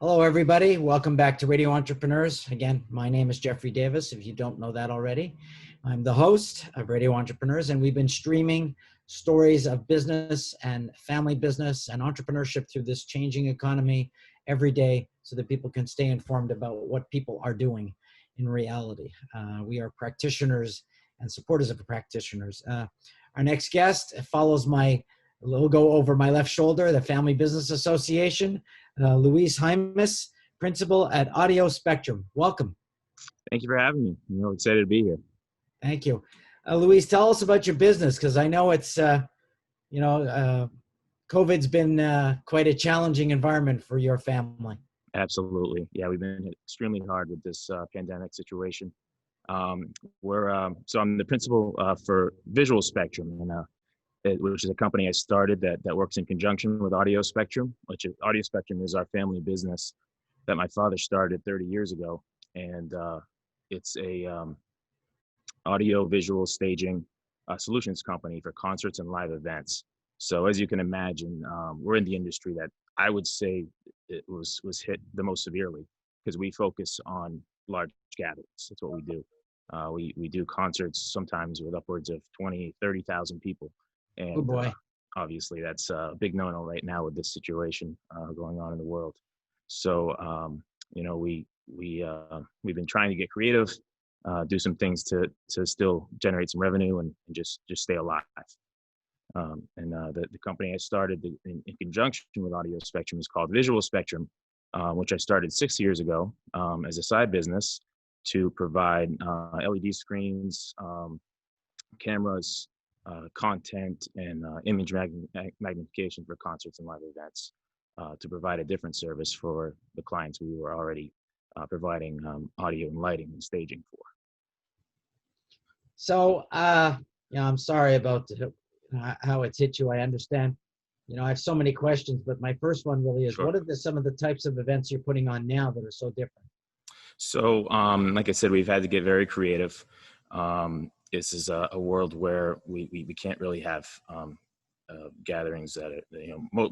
Hello, everybody. Welcome back to Radio Entrepreneurs. Again, my name is Jeffrey Davis, if you don't know that already. I'm the host of Radio Entrepreneurs, and we've been streaming stories of business and family business and entrepreneurship through this changing economy every day so that people can stay informed about what people are doing in reality. We are practitioners and supporters of practitioners. Our next guest follows my logo over my left shoulder, the Family Business Association. Jaimes, principal at Audio Spectrum. Welcome. Thank you for having me. I'm really excited to be here. Thank you. Luis, tell us about your business, because I know it's, COVID's been quite a challenging environment for your family. Absolutely. Yeah, we've been hit extremely hard with this pandemic situation. So I'm the principal for Visual Spectrum, which is a company I started that works in conjunction with Audio Spectrum, Audio Spectrum is our family business that my father started 30 years ago. And it's a audio visual staging solutions company for concerts and live events. So as you can imagine, we're in the industry that I would say it was hit the most severely, because we focus on large gatherings. That's what we do. We do concerts sometimes with upwards of 20, 30,000 people. And Oh boy. Obviously that's a big no-no right now with this situation going on in the world. So, we've been trying to get creative, do some things to still generate some revenue and just stay alive. The company I started in conjunction with Audio Spectrum is called Visual Spectrum, which I started 6 years ago as a side business to provide LED screens, cameras, content, and image magnification for concerts and live events, to provide a different service for the clients we were already providing audio and lighting and staging for. So, I'm sorry about how it's hit you. I understand. I have so many questions, but my first one really is, Sure. What are some of the types of events you're putting on now that are so different? So, like I said, we've had to get very creative. This is a world where we can't really have gatherings that are,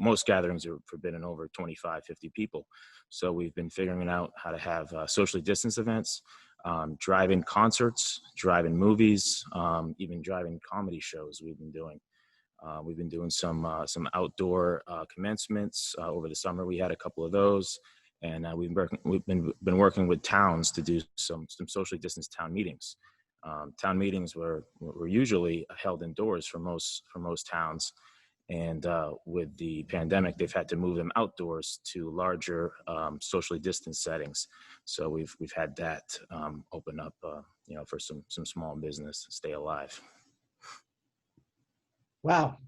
most gatherings are forbidden over 25, 50 people. So we've been figuring out how to have socially distanced events, drive-in concerts, drive-in movies, even drive-in comedy shows we've been doing. We've been doing some outdoor commencements over the summer. We had a couple of those. And we've been working with towns to do some socially distanced town meetings. Town meetings were usually held indoors for most towns, and with the pandemic, they've had to move them outdoors to larger socially distanced settings. So we've had that open up, for some small business to stay alive. Wow.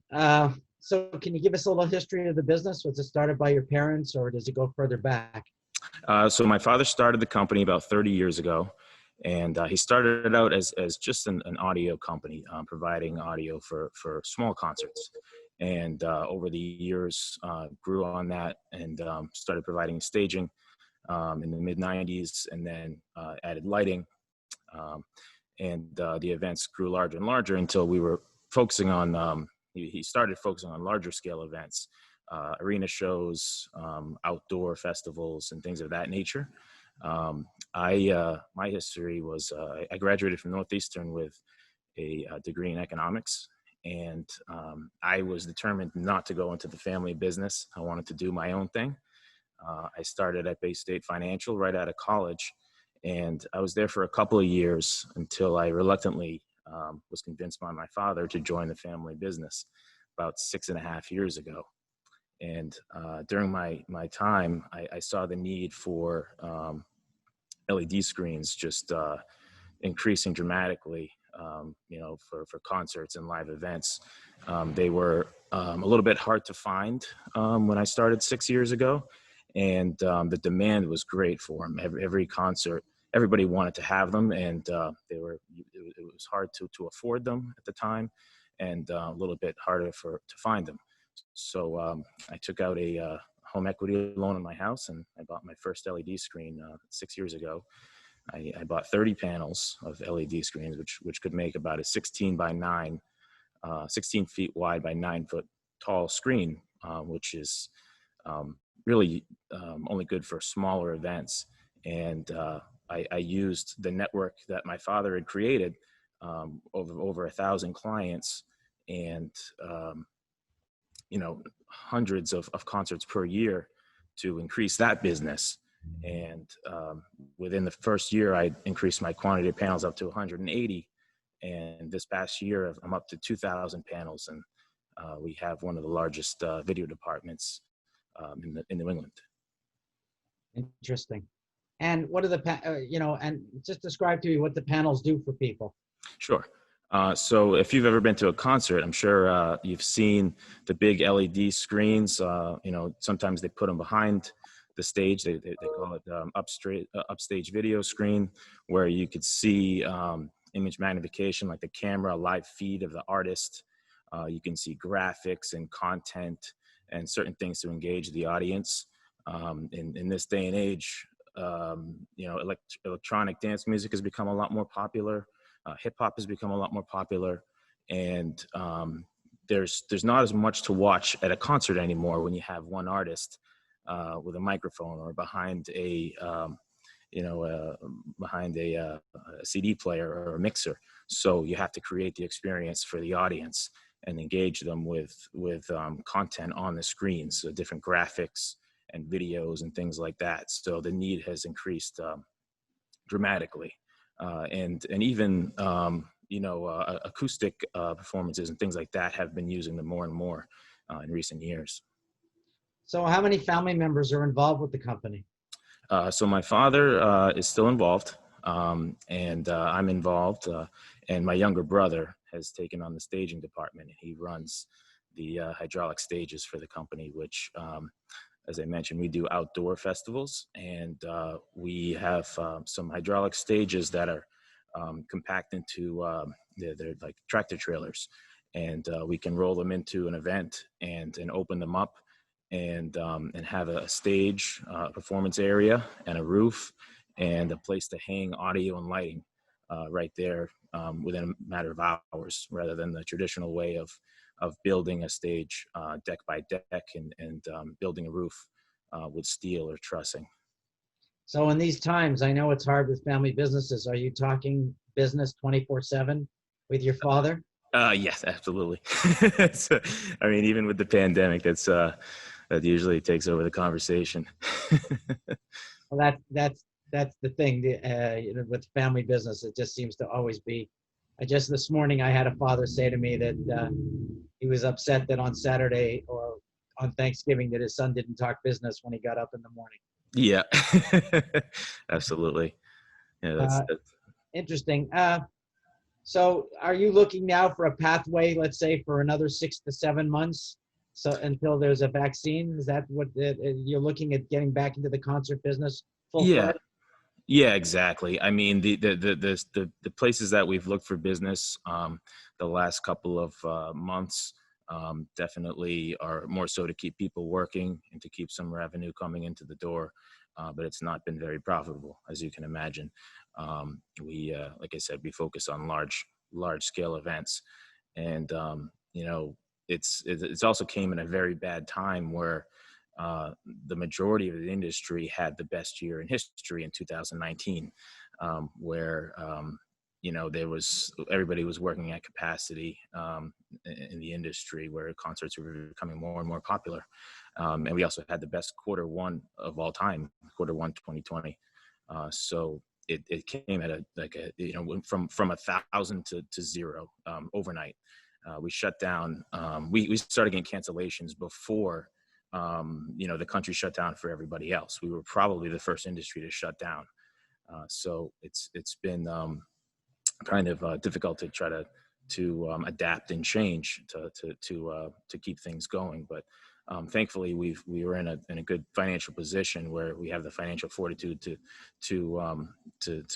So can you give us a little history of the business? Was it started by your parents, or does it go further back? So my father started the company about 30 years ago, and he started it out as just an audio company, providing audio for small concerts. And over the years, grew on that and started providing staging in the mid-90s, and then added lighting. And the events grew larger and larger until we were focusing on, he started focusing on larger scale events, arena shows, outdoor festivals, and things of that nature. My history was, I graduated from Northeastern with a degree in economics, and I was determined not to go into the family business. I wanted to do my own thing. I started at Bay State Financial right out of college, and I was there for a couple of years until I reluctantly was convinced by my father to join the family business about 6.5 years ago. And during my time, I saw the need for LED screens just increasing dramatically, for concerts and live events. They were a little bit hard to find when I started 6 years ago, and the demand was great for them. Every concert, everybody wanted to have them, and it was hard to afford them at the time, and a little bit harder to find them. So I took out a home equity loan on my house, and I bought my first LED screen 6 years ago. I bought 30 panels of LED screens, which could make about a 16 feet wide by 9 foot tall screen, which is really only good for smaller events. And I used the network that my father had created, over 1,000 clients, and hundreds of concerts per year to increase that business. And within the first year, I increased my quantity of panels up to 180. And this past year, I'm up to 2,000 panels, and we have one of the largest video departments in New England. Interesting. And what are and just describe to me what the panels do for people. Sure. So if you've ever been to a concert, I'm sure you've seen the big LED screens. Sometimes they put them behind the stage. They call it upstage video screen, where you could see image magnification, like the camera, live feed of the artist. You can see graphics and content and certain things to engage the audience. In this day and age, electronic dance music has become a lot more popular. Hip hop has become a lot more popular, and there's not as much to watch at a concert anymore when you have one artist with a microphone or behind a CD player or a mixer. So you have to create the experience for the audience and engage them with content on the screen, so different graphics and videos and things like that. So the need has increased dramatically. And even acoustic performances and things like that have been using them more and more in recent years. So how many family members are involved with the company? So my father is still involved, and I'm involved, and my younger brother has taken on the staging department. He runs the hydraulic stages for the company, which, as I mentioned, we do outdoor festivals, and we have some hydraulic stages that are compact into they're like tractor trailers, and we can roll them into an event and open them up and have a stage, performance area, and a roof, and a place to hang audio and lighting right there within a matter of hours, rather than the traditional way of building a stage deck by deck and building a roof with steel or trussing. So in these times, I know it's hard with family businesses. Are you talking business 24/7 with your father? Yes, absolutely. So, I mean, even with the pandemic, that usually takes over the conversation. Well, that's the thing. With family business, it just seems to always be. This morning I had a father say to me that he was upset that on Saturday or on Thanksgiving that his son didn't talk business when he got up in the morning. Yeah, absolutely. Yeah, that's Interesting. So are you looking now for a pathway, let's say, for another 6 to 7 months? So until there's a vaccine, is that what you're looking at, getting back into the concert business full yeah. fledged? Yeah, exactly. I mean, the places that we've looked for business the last couple of months definitely are more so to keep people working and to keep some revenue coming into the door. But it's not been very profitable, as you can imagine. Like I said, we focus on large scale events, and it's also came in a very bad time where the majority of the industry had the best year in history in 2019, where everybody was working at capacity in the industry, where concerts were becoming more and more popular, and we also had the best Q1 of all time, Q1 2020. So it came at from 1,000 to zero overnight. We shut down. We started getting cancellations before the country shut down for everybody else. We were probably the first industry to shut down. So it's been kind of difficult to try to adapt and change to keep things going. But thankfully, we were in a good financial position where we have the financial fortitude to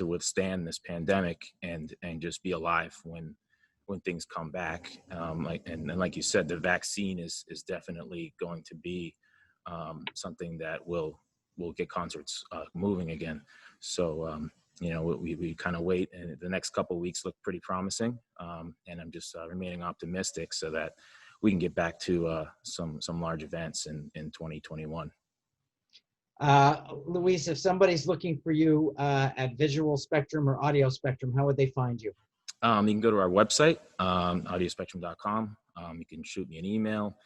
withstand this pandemic and just be alive when things come back. Like you said, the vaccine is definitely going to be something that will get concerts moving again. So we kind of wait, and the next couple of weeks look pretty promising. And I'm just remaining optimistic so that we can get back to some large events in 2021. Luis, if somebody's looking for you at Visual Spectrum or Audio Spectrum, how would they find you? You can go to our website, audiospectrum.com. You can shoot me an email.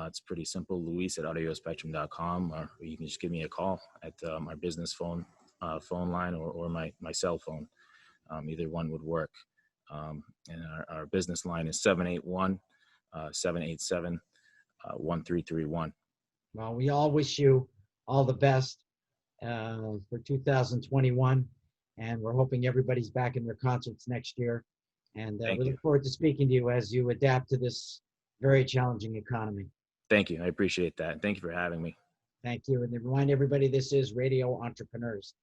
It's pretty simple, Luis at audiospectrum.com, or you can just give me a call at my business phone line or my cell phone. Either one would work. And our business line is 781-787-1331. Well, we all wish you all the best for 2021, and we're hoping everybody's back in their concerts next year. And we Thank you. look forward to speaking to you as you adapt to this very challenging economy. Thank you. I appreciate that. Thank you for having me. Thank you. And remind everybody, this is Radio Entrepreneurs.